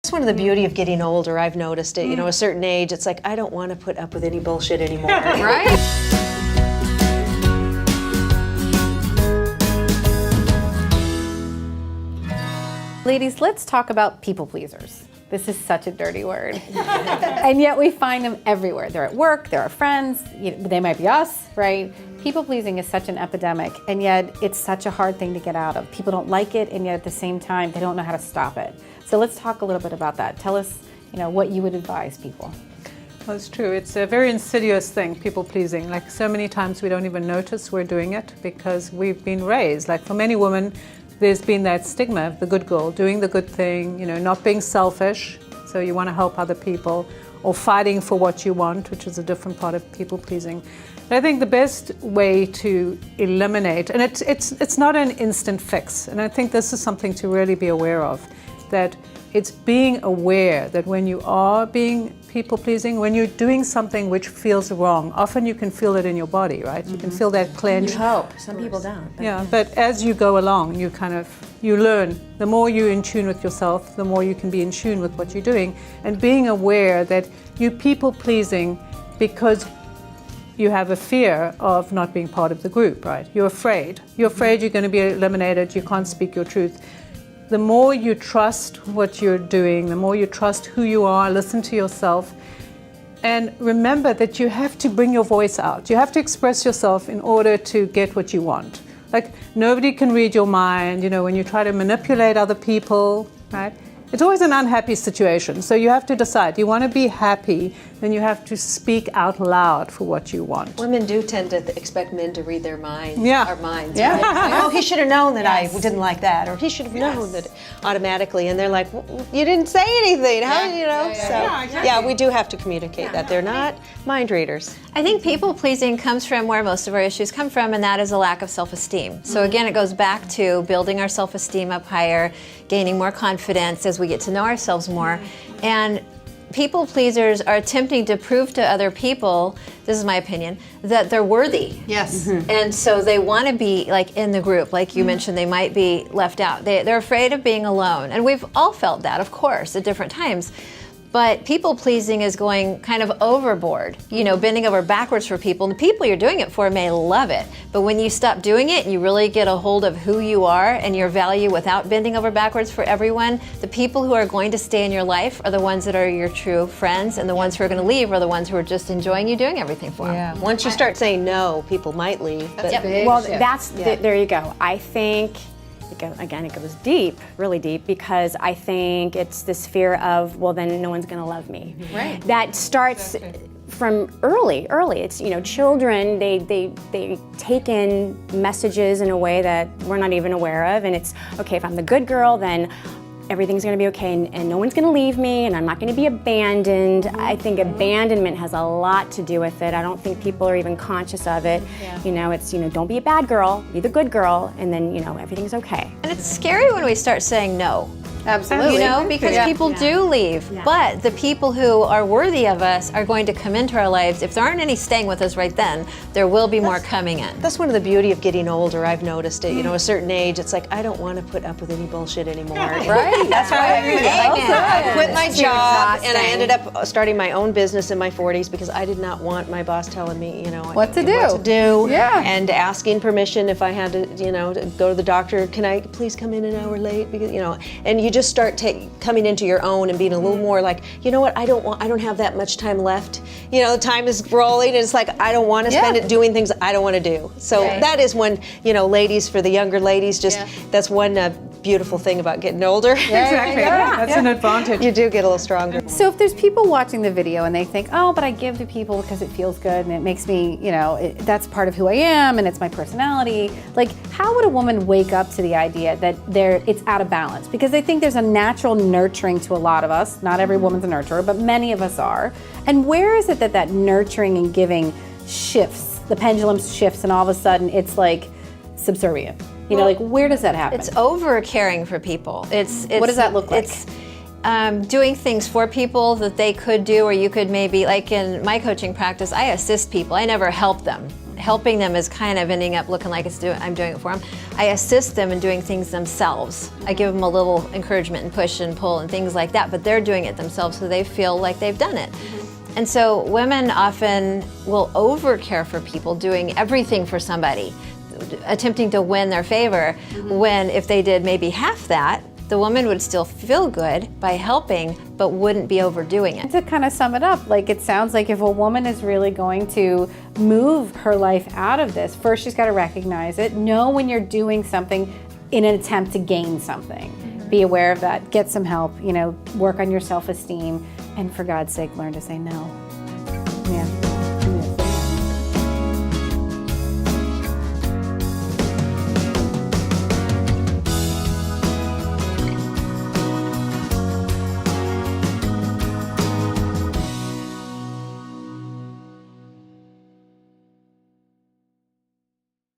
It's one of the beauty of getting older. I've noticed it. You know, a certain age, it's like, I don't want to put up with any bullshit anymore. Right? Ladies, let's talk about people pleasers. This is such a dirty word. And yet we find them everywhere. They're at work, they're our friends, they might be us, right? People pleasing is such an epidemic, and yet it's such a hard thing to get out of. People don't like it, and yet at the same time, they don't know how to stop it. So let's talk a little bit about that. Tell us, what you would advise people. Well, it's true. It's a very insidious thing, people pleasing. Like, so many times we don't even notice we're doing it because we've been raised. Like, for many women, there's been that stigma of the good girl, doing the good thing, not being selfish, so you want to help other people, or fighting for what you want, which is a different part of people pleasing. But I think the best way to eliminate, and it's not an instant fix, and I think this is something to really be aware of, that it's being aware that when you are being people pleasing, when you're doing something which feels wrong, often you can feel it in your body, right? You can feel that clench. You hope. Some people don't. But as you go along, you learn. The more you're in tune with yourself, the more you can be in tune with what you're doing, and being aware that you're people pleasing because you have a fear of not being part of the group, right? You're afraid. You're afraid you're going to be eliminated, you can't speak your truth. The more you trust what you're doing, the more you trust who you are, listen to yourself, and remember that you have to bring your voice out. You have to express yourself in order to get what you want. Like, nobody can read your mind, when you try to manipulate other people, right? It's always an unhappy situation. So you have to decide, you want to be happy, then you have to speak out loud for what you want. Women do tend to expect men to read their minds, our minds. Yeah. Right? Oh, he should have known that I didn't like that, or he should have known that automatically. And they're like, you didn't say anything. How, we do have to communicate that. They're not mind readers. I think people pleasing comes from where most of our issues come from, and that is a lack of self-esteem. So again, it goes back to building our self-esteem up higher, gaining more confidence as we get to know ourselves more. And people pleasers are attempting to prove to other people, this is my opinion, that they're worthy. Yes. And so they want to be like in the group, like you mentioned, they might be left out. They're afraid of being alone. And we've all felt that, of course, at different times. But people pleasing is going kind of overboard, bending over backwards for people. And the people you're doing it for may love it. But when you stop doing it and you really get a hold of who you are and your value without bending over backwards for everyone, the people who are going to stay in your life are the ones that are your true friends, and the ones who are going to leave are the ones who are just enjoying you doing everything for them. Yeah. Once you start saying no, people might leave. But Well, there you go. I think, again, it goes deep, really deep, because I think it's this fear of, well, then no one's going to love me. Right. That starts from early. It's, children, they take in messages in a way that we're not even aware of, and it's, okay, if I'm the good girl, then everything's going to be okay, and no one's going to leave me, and I'm not going to be abandoned. I think abandonment has a lot to do with it. I don't think people are even conscious of it. It's, don't be a bad girl, be the good girl, and then, everything's okay. And it's scary when we start saying no. Absolutely. Because people do leave. Yeah. But the people who are worthy of us are going to come into our lives. If there aren't any staying with us right then, there will be more coming in. That's one of the beauty of getting older. I've noticed it. A certain age, it's like, I don't want to put up with any bullshit anymore. Right? That's right. I quit my job, and I exhausting. ended up starting my own business in my 40s because I did not want my boss telling me, What to do. Yeah. And asking permission if I had to, to go to the doctor. Can I please come in an hour late? Because, and you just start coming into your own and being a little more like, I don't have that much time left. The time is rolling, and it's like, I don't want to spend it doing things I don't want to do. So that is when, ladies, for the younger ladies, that's one beautiful thing about getting older. Exactly. That's an advantage. You do get a little stronger. So if there's people watching the video and they think, oh, but I give to people because it feels good and it makes me, that's part of who I am and it's my personality. Like, how would a woman wake up to the idea that it's out of balance? Because I think there's a natural nurturing to a lot of us. Not every woman's a nurturer, but many of us are. And where is it that nurturing and giving shifts? The pendulum shifts and all of a sudden it's like subservient. Like, where does that happen? It's over caring for people. It's what does that look like? It's doing things for people that they could do, or you could maybe, like in my coaching practice, I assist people. I never help them. helping them is kind of ending up looking like I'm doing it for them. I assist them in doing things themselves. I give them a little encouragement and push and pull and things like that, but they're doing it themselves so they feel like they've done it. And so women often will over care for people, doing everything for somebody, attempting to win their favor, when if they did maybe half that, the woman would still feel good by helping, but wouldn't be overdoing it. To kind of sum it up, like it sounds like if a woman is really going to move her life out of this, first she's got to recognize it, know when you're doing something in an attempt to gain something. Be aware of that, get some help, work on your self-esteem, and for God's sake, learn to say no. Yeah.